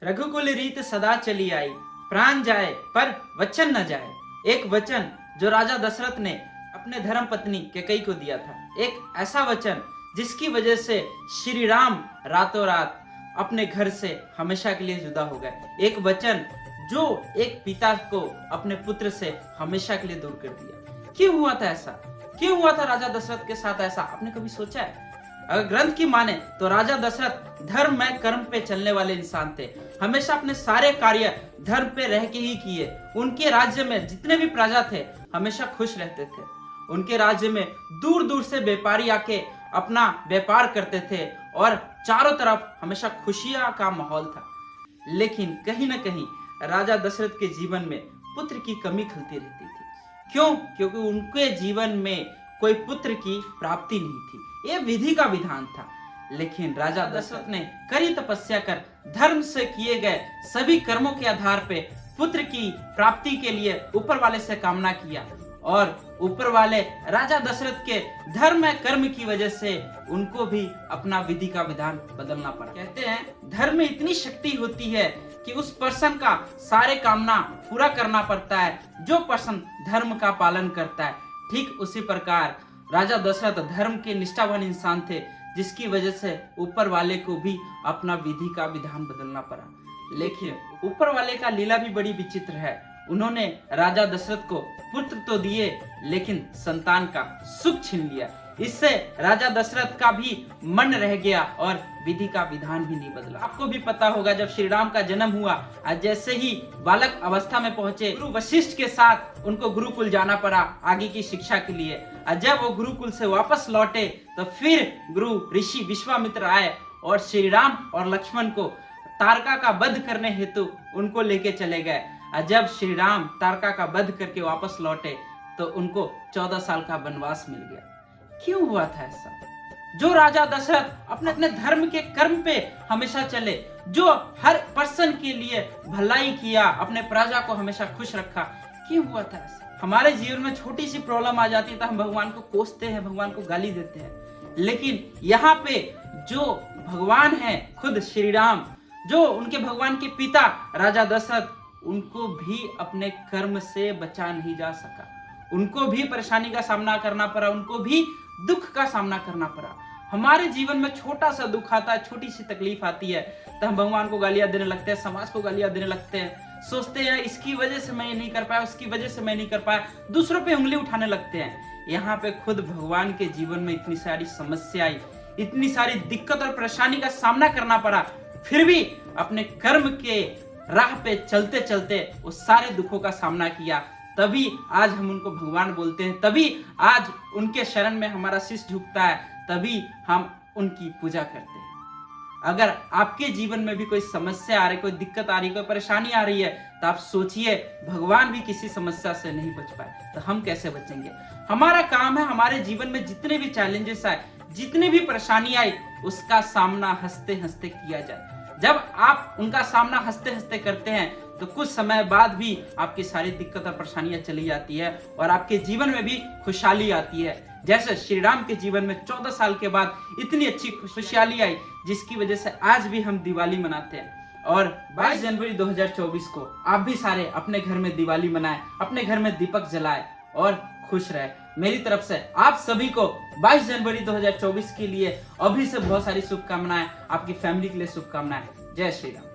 रघुकुल रीत सदा चली आई, प्राण जाए पर वचन न जाए। एक वचन जो राजा दशरथ ने अपने धर्म पत्नी कैकेयी को दिया था, एक ऐसा वचन जिसकी वजह से श्री राम रातों रात अपने घर से हमेशा के लिए जुदा हो गए। एक वचन जो एक पिता को अपने पुत्र से हमेशा के लिए दूर कर दिया। क्यों हुआ था ऐसा? क्यों हुआ था राजा दशरथ के साथ ऐसा? आपने कभी सोचा है? अगर ग्रंथ की माने तो राजा दशरथ धर्म में कर्म पे चलने वाले इंसान थे। हमेशा अपने सारे कार्य धर्म पे रह के ही किए। उनके राज्य में जितने भी प्रजा थे हमेशा खुश रहते थे। उनके राज्य में दूर दूर से व्यापारी आके अपना व्यापार करते थे और चारों तरफ हमेशा खुशियां का माहौल था। लेकिन कहीं ना कहीं राजा दशरथ के जीवन में पुत्र की कमी खलती रहती थी। क्यों? क्योंकि उनके जीवन में कोई पुत्र की प्राप्ति नहीं थी। यह विधि का विधान था। लेकिन राजा दशरथ ने कड़ी तपस्या कर धर्म से किए गए सभी कर्मों के आधार पे पुत्र की प्राप्ति के लिए ऊपर वाले से कामना किया और ऊपर वाले राजा दशरथ के धर्म में कर्म की वजह से उनको भी अपना विधि का विधान बदलना पड़ा। कहते हैं धर्म में इतनी शक्ति होती है कि उस पर्सन का सारे कामना पूरा करना पड़ता है जो पर्सन धर्म का पालन करता है। ठीक उसी प्रकार राजा दशरथ धर्म के निष्ठावान इंसान थे, जिसकी वजह से ऊपर वाले को भी अपना विधि का विधान बदलना पड़ा। लेकिन ऊपर वाले का लीला भी बड़ी विचित्र है। उन्होंने राजा दशरथ को पुत्र तो दिए लेकिन संतान का सुख छीन लिया। इससे राजा दशरथ का भी मन रह गया और विधि का विधान भी नहीं बदला। आपको भी पता होगा जब श्री राम का जन्म हुआ, जैसे ही बालक अवस्था में पहुंचे, गुरु वशिष्ठ के साथ उनको गुरुकुल जाना पड़ा आगे की शिक्षा के लिए। जब वो गुरुकुल से वापस लौटे तो फिर गुरु ऋषि विश्वामित्र आए और श्री राम और लक्ष्मण को तारका का वध करने हेतु उनको लेके चले गए। जब श्री राम तारका का वध करके वापस लौटे तो उनको 14 साल का वनवास मिल गया। क्यों हुआ था ऐसा? जो राजा दशरथ अपने अपने धर्म के कर्म पे हमेशा चले, जो हर पर्सन के लिए भलाई किया, अपने प्रजा को हमेशा खुश रखा, क्यों हुआ था ऐसा? हमारे जीवन में छोटी सी प्रॉब्लम आ जाती है तो हम भगवान को कोसते हैं, भगवान को गाली देते हैं। लेकिन यहाँ पे जो भगवान है खुद श्री राम, जो उनके भगवान के पिता राजा दशरथ, उनको भी अपने कर्म से बचा नहीं जा सका। उनको भी परेशानी का सामना करना पड़ा, उनको भी दुख का सामना करना पड़ा। हमारे जीवन में छोटा सा दुख आता है, छोटी सी तकलीफ आती है तो हम भगवान को गालियां देने लगते हैं, समाज को गालियां देने लगते हैं, सोचते हैं इसकी वजह से मैं ये नहीं कर पाया, उसकी वजह से मैं नहीं कर पाया, दूसरों पे उंगली उठाने लगते हैं। यहाँ पे खुद भगवान के जीवन में इतनी सारी समस्याएं, इतनी सारी दिक्कत और परेशानी का सामना करना पड़ा, फिर भी अपने कर्म के राह पे चलते चलते उस सारे दुखों का सामना किया। तभी आज हम उनको भगवान बोलते हैं, तभी आज उनके शरण में हमारा शीश झुकता है, तभी हम उनकी पूजा करते हैं। अगर आपके जीवन में भी कोई समस्या आ रही, कोई दिक्कत आ रही, कोई परेशानी आ रही है तो आप सोचिए भगवान भी किसी समस्या से नहीं बच पाए तो हम कैसे बचेंगे? हमारा काम है हमारे जीवन में जितने भी चैलेंजेस आए, जितनी भी परेशानी आई, उसका सामना हंसते हंसते किया जाए। जब आप उनका सामना हंसते हंसते करते हैं तो कुछ समय बाद भी आपकी सारी दिक्कत और परेशानियां चली जाती है और आपके जीवन में भी खुशहाली आती है। जैसे श्री राम के जीवन में 14 साल के बाद इतनी अच्छी खुशहाली आई, जिसकी वजह से आज भी हम दिवाली मनाते हैं। और 22 जनवरी 2024 को आप भी सारे अपने घर में दिवाली मनाएं, अपने घर में दीपक जलाएं और खुश रहे। मेरी तरफ से आप सभी को 22 जनवरी 2024 के लिए अभी से बहुत सारी शुभकामनाएं, आपकी फैमिली के लिए शुभकामनाएं। जय श्री राम।